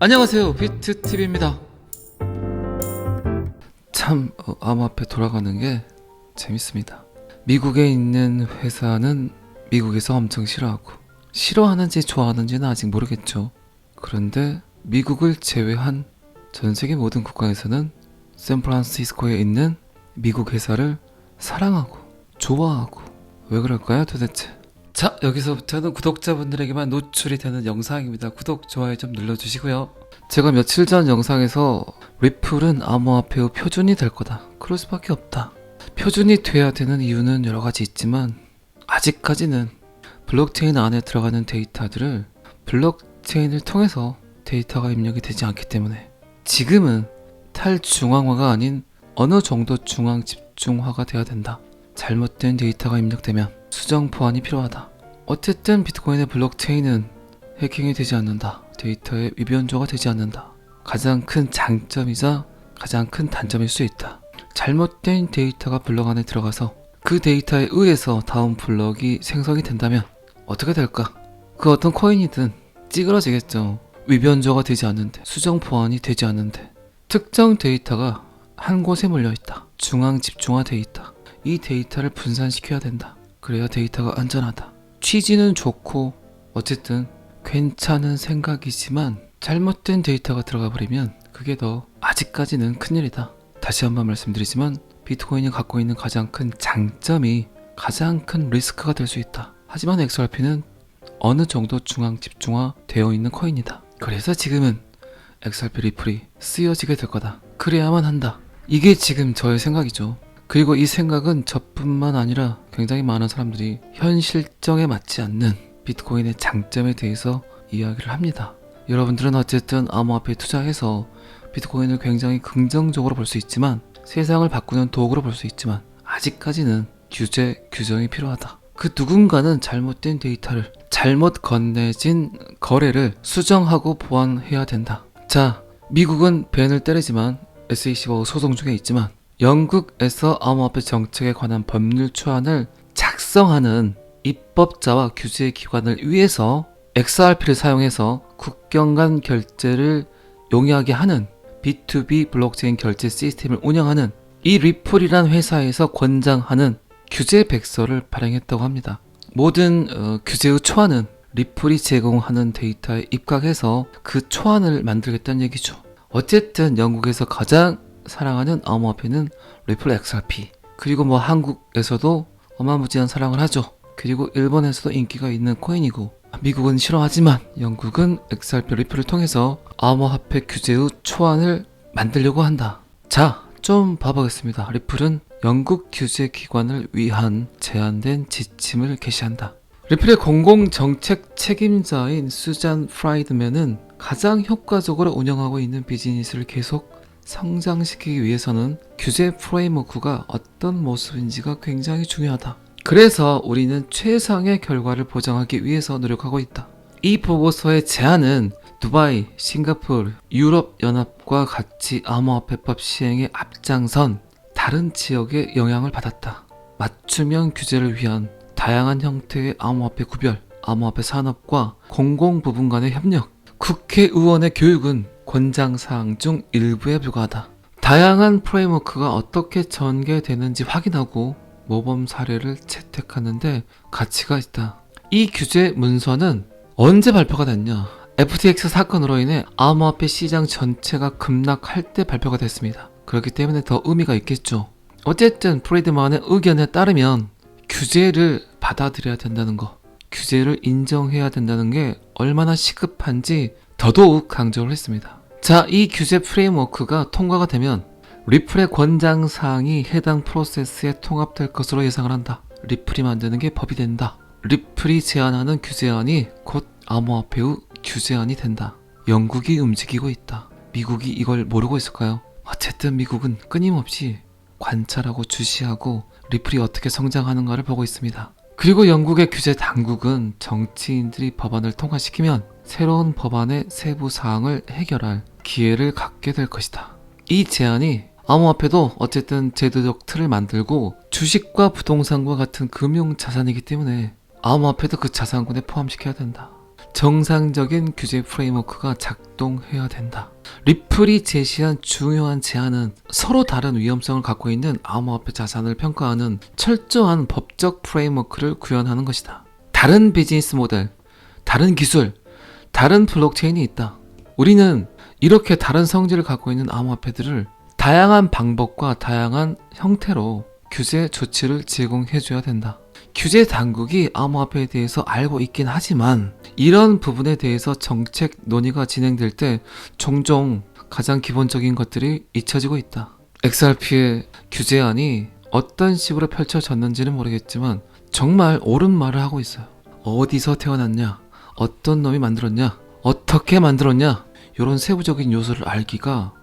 안녕하세요, 비트TV입니다. 참 암호화폐 돌아가는 게 재밌습니다. 미국에 있는 회사는 미국에서 엄청 싫어하고, 싫어하는지 좋아하는지는 아직 모르겠죠. 그런데 미국을 제외한 전 세계 모든 국가에서는 샌프란시스코에 있는 미국 회사를 사랑하고 좋아하고, 왜 그럴까요 도대체? 자, 여기서부터는 구독자분들에게만 노출이 되는 영상입니다. 구독, 좋아요 좀 눌러주시고요. 제가 며칠 전 영상에서 리플은 암호화폐의 표준이 될 거다, 그럴 수밖에 없다, 표준이 돼야 되는 이유는 여러 가지 있지만 아직까지는 블록체인 안에 들어가는 데이터들을 블록체인을 통해서 데이터가 입력이 되지 않기 때문에 지금은 탈중앙화가 아닌 어느 정도 중앙 집중화가 돼야 된다. 잘못된 데이터가 입력되면 수정 보완이 필요하다. 어쨌든 비트코인의 블록체인은 해킹이 되지 않는다. 데이터의 위변조가 되지 않는다. 가장 큰 장점이자 가장 큰 단점일 수 있다. 잘못된 데이터가 블록 안에 들어가서 그 데이터에 의해서 다음 블록이 생성이 된다면 어떻게 될까? 그 어떤 코인이든 찌그러지겠죠. 위변조가 되지 않는데, 수정 보완이 되지 않는데, 특정 데이터가 한 곳에 몰려있다. 중앙 집중화 데이터. 이 데이터를 분산시켜야 된다. 그래야 데이터가 안전하다. 취지는 좋고 어쨌든 괜찮은 생각이지만 잘못된 데이터가 들어가 버리면 그게 더 아직까지는 큰일이다. 다시 한번 말씀드리지만 비트코인이 갖고 있는 가장 큰 장점이 가장 큰 리스크가 될 수 있다. 하지만 XRP는 어느 정도 중앙 집중화 되어 있는 코인이다. 그래서 지금은 XRP 리플이 쓰여지게 될 거다. 그래야만 한다. 이게 지금 저의 생각이죠. 그리고 이 생각은 저뿐만 아니라 굉장히 많은 사람들이 현 실정에 맞지 않는 비트코인의 장점에 대해서 이야기를 합니다. 여러분들은 어쨌든 암호화폐에 투자해서 비트코인을 굉장히 긍정적으로 볼 수 있지만, 세상을 바꾸는 도구로 볼 수 있지만 아직까지는 규정이 필요하다. 그 누군가는 잘못된 데이터를, 잘못 건네진 거래를 수정하고 보완해야 된다. 자, 미국은 벤을 때리지만 SEC와 소송 중에 있지만 영국에서 암호화폐 정책에 관한 법률 초안을 작성하는 입법자와 규제 기관을 위해서 XRP를 사용해서 국경 간 결제를 용이하게 하는 B2B 블록체인 결제 시스템을 운영하는 이 리플이란 회사에서 권장하는 규제 백서를 발행했다고 합니다. 모든 규제의 초안은 리플이 제공하는 데이터에 입각해서 그 초안을 만들겠다는 얘기죠. 어쨌든 영국에서 가장 사랑하는 암호화폐는 리플 XRP, 그리고 한국에서도 어마무지한 사랑을 하죠. 그리고 일본에서도 인기가 있는 코인이고, 미국은 싫어하지만 영국은 XRP 리플을 통해서 암호화폐 규제의 초안을 만들려고 한다. 자, 좀 봐보겠습니다. 리플은 영국 규제 기관을 위한 제한된 지침을 게시한다. 리플의 공공정책 책임자인 수잔 프라이드맨은 가장 효과적으로 운영하고 있는 비즈니스를 계속 성장시키기 위해서는 규제 프레임워크가 어떤 모습인지가 굉장히 중요하다. 그래서 우리는 최상의 결과를 보장하기 위해서 노력하고 있다. 이 보고서의 제안은 두바이, 싱가포르, 유럽연합과 같이 암호화폐법 시행에 앞장선 다른 지역의 영향을 받았다. 맞춤형 규제를 위한 다양한 형태의 암호화폐 구별, 암호화폐 산업과 공공부문 간의 협력, 국회의원의 교육은 권장사항 중 일부에 불과하다. 다양한 프레임워크가 어떻게 전개되는지 확인하고 모범 사례를 채택하는데 가치가 있다. 이 규제 문서는 언제 발표가 됐냐? FTX 사건으로 인해 암호화폐 시장 전체가 급락할 때 발표가 됐습니다. 그렇기 때문에 더 의미가 있겠죠. 어쨌든 프리드만의 의견에 따르면 규제를 받아들여야 된다는 거, 규제를 인정해야 된다는 게 얼마나 시급한지 더더욱 강조를 했습니다. 자, 이 규제 프레임워크가 통과가 되면 리플의 권장사항이 해당 프로세스에 통합될 것으로 예상을 한다. 리플이 만드는 게 법이 된다. 리플이 제안하는 규제안이 곧 암호화폐의 규제안이 된다. 영국이 움직이고 있다. 미국이 이걸 모르고 있을까요? 어쨌든 미국은 끊임없이 관찰하고 주시하고 리플이 어떻게 성장하는가를 보고 있습니다. 그리고 영국의 규제 당국은 정치인들이 법안을 통과시키면 새로운 법안의 세부 사항을 해결할 기회를 갖게 될 것이다. 이 제안이 암호화폐도 어쨌든 제도적 틀을 만들고 주식과 부동산과 같은 금융 자산이기 때문에 암호화폐도 그 자산군에 포함시켜야 된다. 정상적인 규제 프레임워크가 작동해야 된다. 리플이 제시한 중요한 제안은 서로 다른 위험성을 갖고 있는 암호화폐 자산을 평가하는 철저한 법적 프레임워크를 구현하는 것이다. 다른 비즈니스 모델, 다른 기술, 다른 블록체인이 있다. 우리는 이렇게 다른 성질을 갖고 있는 암호화폐들을 다양한 방법과 다양한 형태로 규제 조치를 제공해줘야 된다. 규제 당국이 암호화폐에 대해서 알고 있긴 하지만 이런 부분에 대해서 정책 논의가 진행될 때 종종 가장 기본적인 것들이 잊혀지고 있다. XRP의 규제안이 어떤 식으로 펼쳐졌는지는 모르겠지만 정말 옳은 말을 하고 있어요. 어디서 태어났냐, 어떤 놈이 만들었냐, 어떻게 만들었냐, 이런 세부적인 요소를 알기가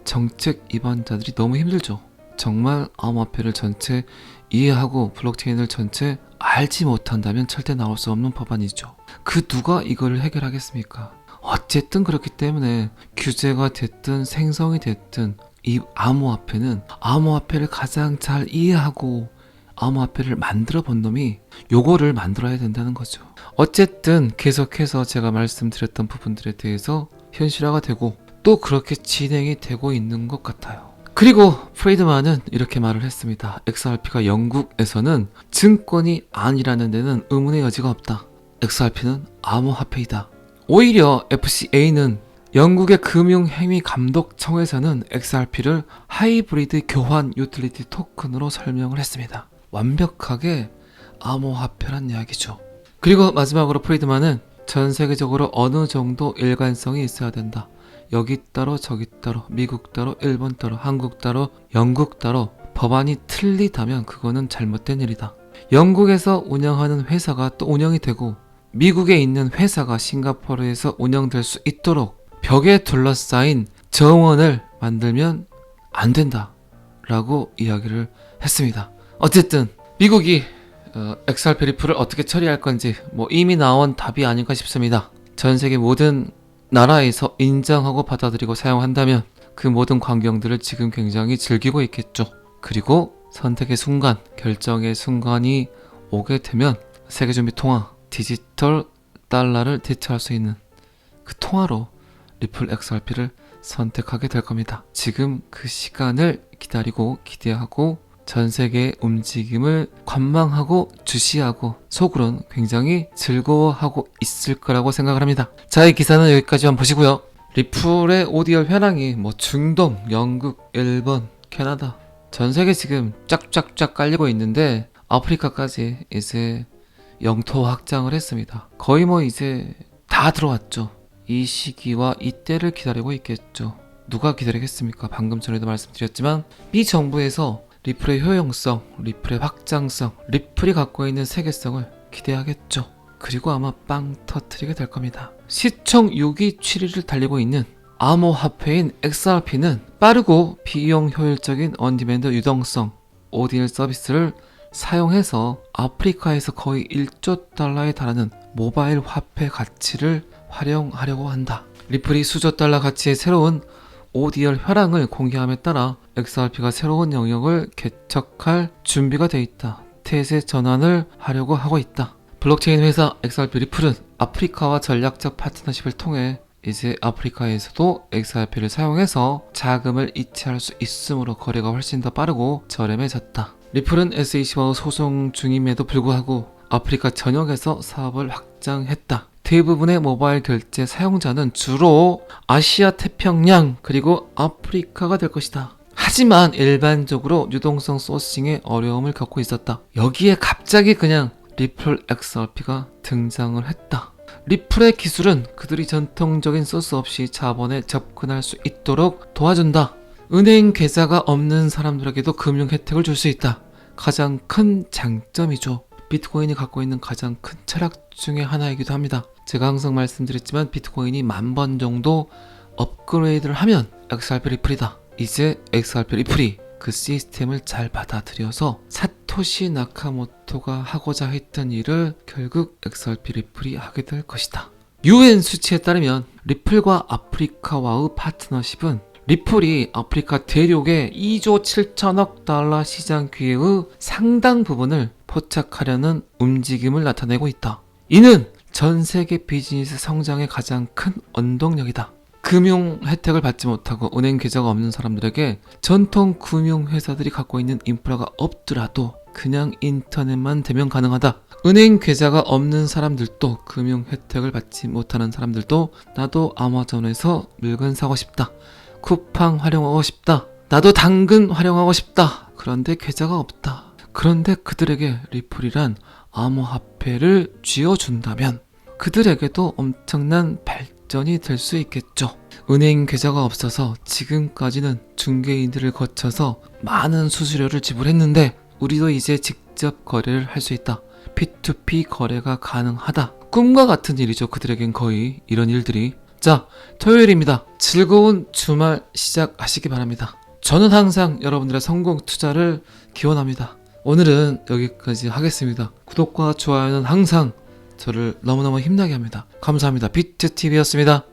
정책 입안자들이 너무 힘들죠. 정말 암호화폐를 전체 이해하고 블록체인을 전체 알지 못한다면 절대 나올 수 없는 법안이죠. 그 누가 이걸 해결하겠습니까? 어쨌든 그렇기 때문에 규제가 됐든 생성이 됐든 이 암호화폐는 암호화폐를 가장 잘 이해하고 암호화폐를 만들어 본 놈이 요거를 만들어야 된다는 거죠. 어쨌든 계속해서 제가 말씀드렸던 부분들에 대해서 현실화가 되고 또 그렇게 진행이 되고 있는 것 같아요. 그리고 프리드만은 이렇게 말을 했습니다. XRP가 영국에서는 증권이 아니라는 데는 의문의 여지가 없다. XRP는 암호화폐이다. 오히려 FCA는 영국의 금융행위감독청에서는 XRP를 하이브리드 교환 유틸리티 토큰으로 설명을 했습니다. 완벽하게 암호화폐란 이야기죠. 그리고 마지막으로 프리드만은 전 세계적으로 어느 정도 일관성이 있어야 된다. 여기 따로 저기 따로 미국 따로 일본 따로 한국 따로 영국 따로 법안이 틀리다면 그거는 잘못된 일이다. 영국에서 운영하는 회사가 또 운영이 되고 미국에 있는 회사가 싱가포르에서 운영될 수 있도록 벽에 둘러싸인 정원을 만들면 안 된다 라고 이야기를 했습니다. 어쨌든 미국이 XRP 리플을 어떻게 처리할 건지 이미 나온 답이 아닌가 싶습니다. 전 세계 모든 나라에서 인정하고 받아들이고 사용한다면 그 모든 광경들을 지금 굉장히 즐기고 있겠죠. 그리고 선택의 순간, 결정의 순간이 오게 되면 세계준비 통화, 디지털 달러를 대체할 수 있는 그 통화로 리플 XRP를 선택하게 될 겁니다. 지금 그 시간을 기다리고 기대하고 전 세계의 움직임을 관망하고 주시하고 속으로는 굉장히 즐거워하고 있을 거라고 생각을 합니다. 자, 이 기사는 여기까지만 보시고요. 리플의 오디오 현황이 중동, 영국, 일본, 캐나다 전 세계 지금 쫙쫙쫙 깔리고 있는데 아프리카까지 이제 영토 확장을 했습니다. 거의 이제 다 들어왔죠. 이 시기와 이때를 기다리고 있겠죠. 누가 기다리겠습니까? 방금 전에도 말씀드렸지만 미 정부에서 리플의 효용성, 리플의 확장성, 리플이 갖고 있는 세계성을 기대하겠죠. 그리고 아마 빵 터트리게 될 겁니다. 시총 6위 7위를 달리고 있는 암호화폐인 XRP는 빠르고 비용 효율적인 언디맨드 유동성 ODL 서비스를 사용해서 아프리카에서 거의 1조 달러에 달하는 모바일 화폐 가치를 활용하려고 한다. 리플이 수조 달러 가치의 새로운 ODL 현황을 공개함에 따라 XRP가 새로운 영역을 개척할 준비가 돼 있다. 태세 전환을 하려고 하고 있다. 블록체인 회사 XRP 리플은 아프리카와 전략적 파트너십을 통해 이제 아프리카에서도 XRP를 사용해서 자금을 이체할 수 있으므로 거래가 훨씬 더 빠르고 저렴해졌다. 리플은 SEC와 소송 중임에도 불구하고 아프리카 전역에서 사업을 확장했다. 대부분의 모바일 결제 사용자는 주로 아시아 태평양 그리고 아프리카가 될 것이다. 하지만 일반적으로 유동성 소싱에 어려움을 겪고 있었다. 여기에 갑자기 그냥 리플 XRP가 등장을 했다. 리플의 기술은 그들이 전통적인 소스 없이 자본에 접근할 수 있도록 도와준다. 은행 계좌가 없는 사람들에게도 금융 혜택을 줄 수 있다. 가장 큰 장점이죠. 비트코인이 갖고 있는 가장 큰 철학 중에 하나이기도 합니다. 제가 항상 말씀드렸지만 비트코인이 10,000번 정도 업그레이드를 하면 XRP 리플이다. 이제 XRP 리플이 그 시스템을 잘 받아들여서 사토시 나카모토가 하고자 했던 일을 결국 XRP 리플이 하게 될 것이다. UN 수치에 따르면 리플과 아프리카와의 파트너십은 리플이 아프리카 대륙의 2조 7천억 달러 시장 기회의 상당 부분을 포착하려는 움직임을 나타내고 있다. 이는 전 세계 비즈니스 성장의 가장 큰 원동력이다. 금융 혜택을 받지 못하고 은행 계좌가 없는 사람들에게 전통 금융 회사들이 갖고 있는 인프라가 없더라도 그냥 인터넷만 되면 가능하다. 은행 계좌가 없는 사람들도 금융 혜택을 받지 못하는 사람들도 나도 아마존에서 물건 사고 싶다. 쿠팡 활용하고 싶다. 나도 당근 활용하고 싶다. 그런데 계좌가 없다. 그런데 그들에게 리플이란 암호화폐를 쥐어준다면 그들에게도 엄청난 발전이 될 수 있겠죠. 은행 계좌가 없어서 지금까지는 중개인들을 거쳐서 많은 수수료를 지불했는데 우리도 이제 직접 거래를 할 수 있다. P2P 거래가 가능하다. 꿈과 같은 일이죠. 그들에겐 거의 이런 일들이. 자, 토요일입니다. 즐거운 주말 시작하시기 바랍니다. 저는 항상 여러분들의 성공 투자를 기원합니다. 오늘은 여기까지 하겠습니다. 구독과 좋아요는 항상 저를 너무너무 힘나게 합니다. 감사합니다. 비트TV였습니다.